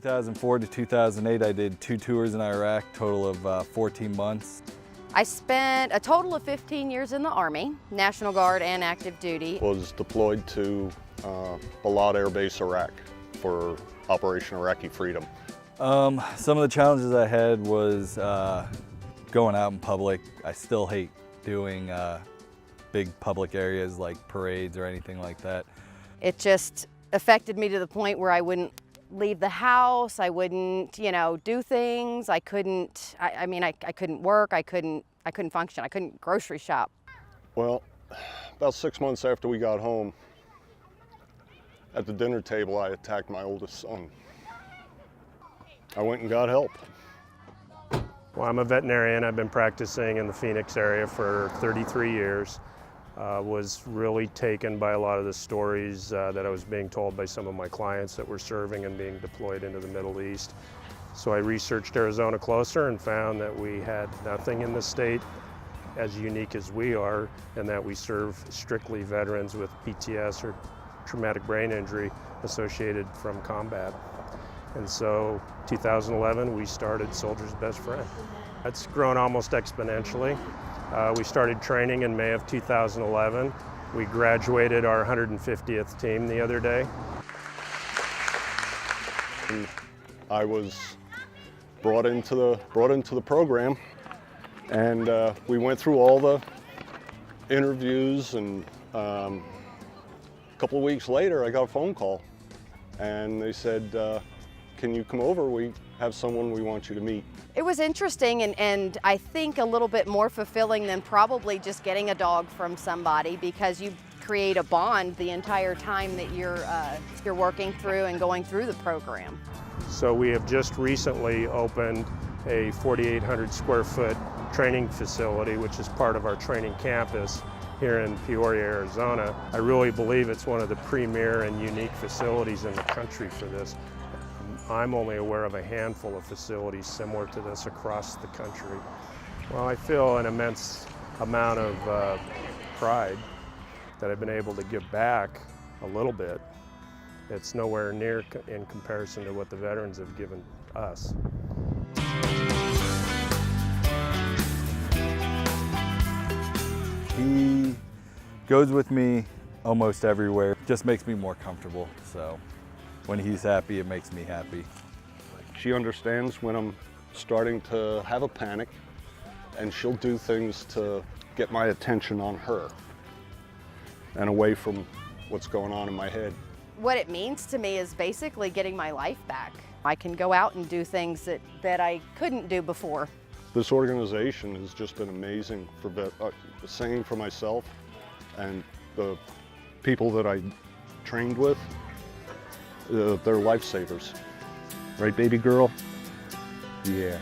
2004 to 2008, I did 2 tours in Iraq, total of 14 months. I spent a total of 15 years in the Army, National Guard and active duty. Was deployed to Balad Air Base, Iraq for Operation Iraqi Freedom. Some of the challenges I had was going out in public. I still hate doing big public areas like parades or anything like that. It just affected me to the point where I wouldn't leave the house, I wouldn't, do things. I couldn't, I couldn't work, I couldn't function, I couldn't grocery shop. Well, about 6 months after we got home, at the dinner table, I attacked my oldest son. I went and got help. Well, I'm a veterinarian. I've been practicing in the Phoenix area for 33 years. Was really taken by a lot of the stories that I was being told by some of my clients that were serving and being deployed into the Middle East. So I researched Arizona closer and found that we had nothing in the state as unique as we are, and that we serve strictly veterans with PTS or traumatic brain injury associated from combat. And so 2011, we started Soldier's Best Friend. It's grown almost exponentially. We started training in May of 2011. We graduated our 150th team the other day. And I was brought into the program, and we went through all the interviews, and a couple of weeks later I got a phone call, and they said, can you come over? We have someone we want you to meet. It was interesting and I think a little bit more fulfilling than probably just getting a dog from somebody, because you create a bond the entire time that you're working through and going through the program. So we have just recently opened a 4,800 square foot training facility, which is part of our training campus here in Peoria, Arizona. I really believe it's one of the premier and unique facilities in the country for this. I'm only aware of a handful of facilities similar to this across the country. Well, I feel an immense amount of pride that I've been able to give back a little bit. It's nowhere near in comparison to what the veterans have given us. He goes with me almost everywhere. Just makes me more comfortable, so when he's happy, it makes me happy. She understands when I'm starting to have a panic, and she'll do things to get my attention on her and away from what's going on in my head. What it means to me is basically getting my life back. I can go out and do things that I couldn't do before. This organization has just been amazing for same for myself and the people that I trained with. They're lifesavers. Right, baby girl? Yeah.